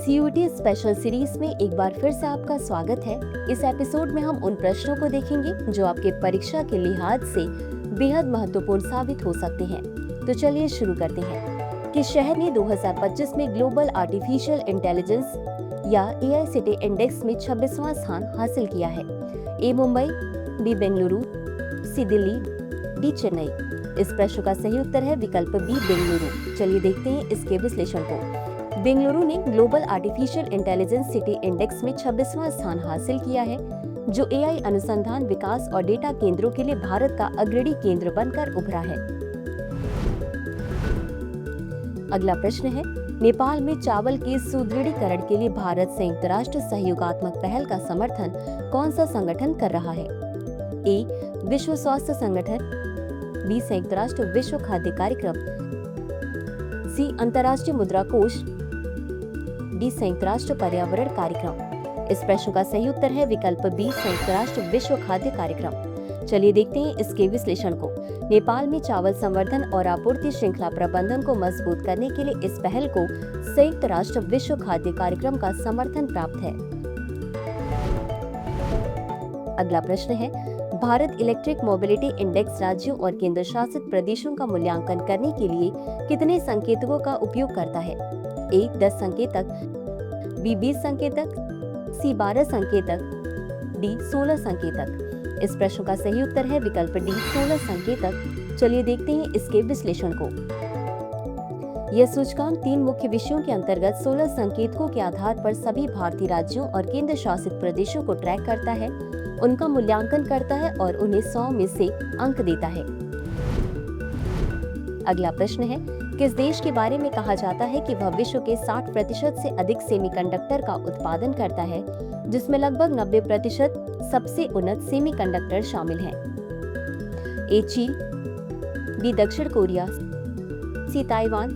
CUET special series में एक बार फिर से आपका स्वागत है। इस एपिसोड में हम उन प्रश्नों को देखेंगे जो आपके परीक्षा के लिहाज से बेहद महत्वपूर्ण साबित हो सकते हैं। तो चलिए शुरू करते हैं। किस शहर ने 2025 में ग्लोबल आर्टिफिशियल इंटेलिजेंस या एआई सिटी इंडेक्स में 26वां स्थान हासिल किया है? ए मुंबई, बी बेंगलुरु, सी दिल्ली, डी चेन्नई। इस प्रश्न का सही उत्तर है विकल्प बी बेंगलुरु। चलिए देखते हैं इसके विश्लेषण को। बेंगलुरु ने global artificial intelligence city index में 26वां स्थान हासिल किया है, जो एआई अनुसंधान, विकास और डेटा केंद्रों के लिए भारत का अग्रणी केंद्र बनकर उभरा है। अगला प्रश्न है, नेपाल में चावल के सुदृढ़ीकरण के लिए भारत संयुक्त राष्ट्र सहयोगात्मक पहल का समर्थन कौन सा संगठन कर रहा है? ए विश्व स्वास्थ्य संगठन, बी संयुक्त राष्ट्र विश्व खाद्य कार्यक्रम, सी अंतर्राष्ट्रीय मुद्रा कोष, डी संयुक्त राष्ट्र पर्यावरण कार्यक्रम। इस प्रश्न का सही उत्तर है विकल्प बी संयुक्त राष्ट्र विश्व खाद्य कार्यक्रम। चलिए देखते हैं इसके विश्लेषण को। नेपाल में चावल संवर्धन और आपूर्ति श्रृंखला प्रबंधन को मजबूत करने के लिए इस पहल को संयुक्त राष्ट्र विश्व खाद्य कार्यक्रम का समर्थन प्राप्त है। अगला प्रश्न है, भारत इलेक्ट्रिक मोबिलिटी इंडेक्स राज्यों और केंद्र शासित प्रदेशों का मूल्यांकन करने के लिए कितने संकेतकों का उपयोग करता है? ए 10 संकेतक, बी 20 संकेतक, सी 12 संकेतक, डी 16 संकेतक। इस प्रश्न का सही उत्तर है विकल्प डी 16 संकेतक। चलिए देखते हैं इसके विश्लेषण को। यह सूचकांक 3 मुख्य विषयों के अंतर्गत 16 संकेतकों के आधार पर सभी भारतीय राज्यों और केंद्र शासित प्रदेशों को ट्रैक करता है, उनका मूल्यांकन करता है और उन्हें 100 में से अंक देता है। अगला प्रश्न है, किस देश के बारे में कहा जाता है कि वह विश्व के 60% से अधिक सेमीकंडक्टर का उत्पादन करता है, जिसमें लगभग 90% सबसे उन्नत सेमीकंडक्टर शामिल हैं? ए चीन, बी दक्षिण कोरिया, सी ताइवान,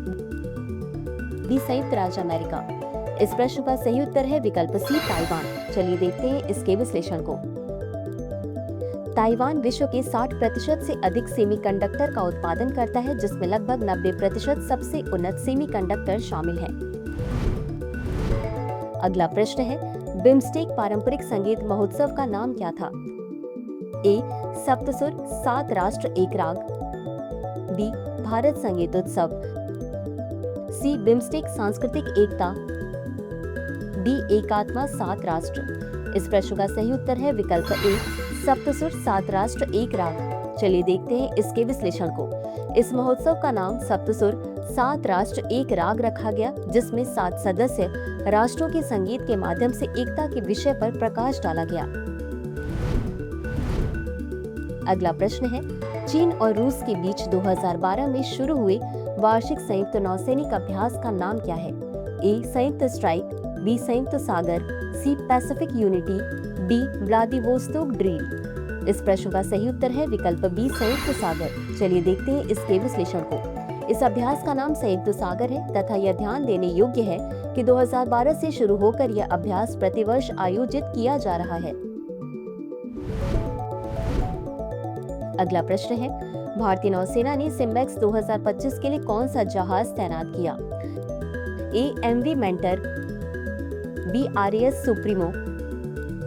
डी संयुक्त राज्य अमेरिका। इस प्रश्न का सही उत्तर है विकल्प सी ताइवान। चलिए देखते हैं इसके विश्लेषण को। ताइवान विश्व के 60% से अधिक सेमीकंडक्टर का उत्पादन करता है, जिसमें लगभग 90% सबसे उन्नत सेमीकंडक्टर शामिल हैं। अगला प्रश्न है, बिम्स्टेक पारंपरिक संगीत महोत्सव का नाम क्या था? ए सप्तसुर 7 राष्ट्र एक राग, बी भारत संगीत उत्सव, सी बिम्स्टेक सांस्कृतिक एकता, डी एकात्मा 7 राष्ट्र। इस प्रश्न का सही उत्तर है विकल्प ए सप्तसुर 7 राष्ट्र एक राग। चलिए देखते हैं इसके विश्लेषण को। इस महोत्सव का नाम सप्तसुर 7 राष्ट्र एक राग रखा गया, जिसमें 7 सदस्य राष्ट्रों के संगीत के माध्यम से एकता के विषय पर प्रकाश डाला गया। अगला प्रश्न है, चीन और रूस के बीच 2012 में शुरू हुए वार्षिक संयुक्त नौसैनिक अभ्यास का नाम क्या है? ए संयुक्त strike, B Samyukt Sagar, C Pacific Unity, D Vladivostok drill. इस प्रश्न का सही उत्तर है विकल्प बी संयुक्त सागर। चलिए देखते हैं इसके विश्लेषण को। इस अभ्यास का नाम संयुक्त सागर है तथा यह ध्यान देने योग्य है कि 2012 से शुरू होकर यह अभ्यास प्रतिवर्ष आयोजित किया जा रहा है। अगला प्रश्न है, भारतीय नौसेना ने सिम्बेक्स 2025 के लिए कौन सा जहाज तैनात किया? A MV Mentor, B RAS Supremo,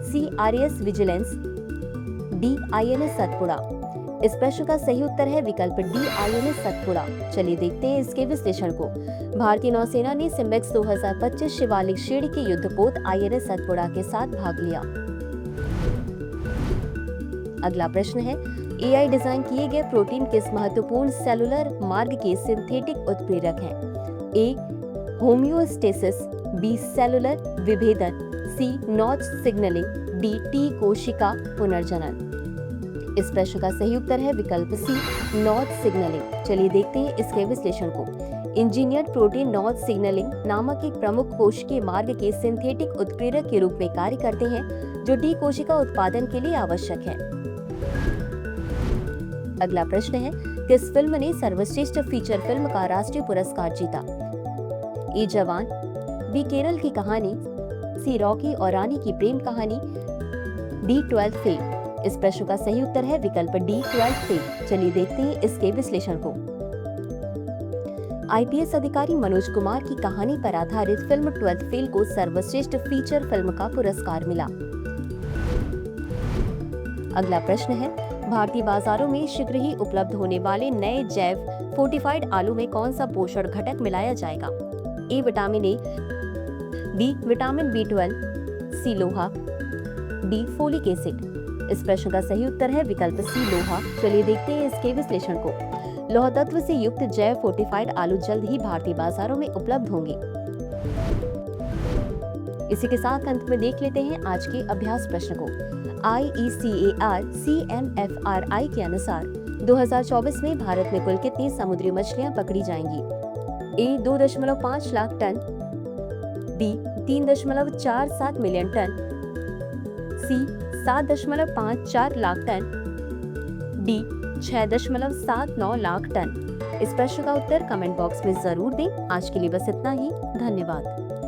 C RAS Vigilance, D INS Satpura. इस प्रश्न का सही उत्तर है विकल्प डी आईएनएस सतपुड़ा। चलिए देखते हैं इसके विश्लेषण को। भारतीय नौसेना ने सिम्बेक्स 2025 शिवालिक श्रेणी के युद्धपोत आईएनएस सतपुड़ा के साथ भाग लिया। अगला प्रश्न है, एआई डिजाइन किए गए प्रोटीन किस महत्वपूर्ण सेलुलर मार्ग के सिंथेटिक उत्प्रेरक हैं? ए होम्योस्टेसिस, बी सेलुलर विभेदन, सी नॉच सिग्नलिंग, डी टी कोशिका पुनर्जनन। इस प्रश्न का सही उत्तर है विकल्प सी नॉच सिग्नलिंग। चलिए देखते हैं इसके विश्लेषण को। इंजीनियर्ड प्रोटीन नॉच सिग्नलिंग नामक एक प्रमुख कोशिकीय मार्ग के सिंथेटिक उत्प्रेरक के रूप में कार्य करते हैं, जो टी कोशिका उत्पादन के लिए आवश्यक है। अगला प्रश्न है, किस फिल्म ने सर्वश्रेष्ठ फीचर फिल्म का राष्ट्रीय पुरस्कार जीता? ए जवान, बी केरल की कहानी, सी रॉकी और रानी की प्रेम कहानी, डी 12th फेल। इस प्रश्न का सही उत्तर है विकल्प डी 12th फेल। चलिए देखते हैं इसके विश्लेषण को। आईपीएस अधिकारी मनोज कुमार की कहानी पर आधारित फिल्म 12th फेल को सर्वश्रेष्ठ फीचर फिल्म का पुरस्कार मिला। अगला प्रश्न है, भारतीय बाजारों में शीघ्र ही उपलब्ध होने वाले नए जैव फोर्टिफाइड आलू में कौन सा पोषण घटक मिलाया जाएगा? A vitamin A, B vitamin B12, C लोहा, डी फोलिक एसिड। इस प्रश्न का सही उत्तर है विकल्प सी लोहा। चलिए देखते हैं इसके विश्लेषण को। लौह तत्व से युक्त जैव फोर्टिफाइड आलू जल्द ही भारतीय बाजारों में उपलब्ध होंगे। इसी के साथ अंत में देख लेते हैं आज के अभ्यास प्रश्न को। IECAR CMFRI के अनुसार 2024 में भारत में कुल कितनी समुद्री मछलियां पकड़ी जाएंगी? A 2.5 lakh tonne, B 3.47 million tonne, C 7.54 lakh tonne, D 6.79 lakh tonne. इस प्रश्न का उत्तर कमेंट बॉक्स में जरूर दें। आज के लिए बस इतना ही। धन्यवाद।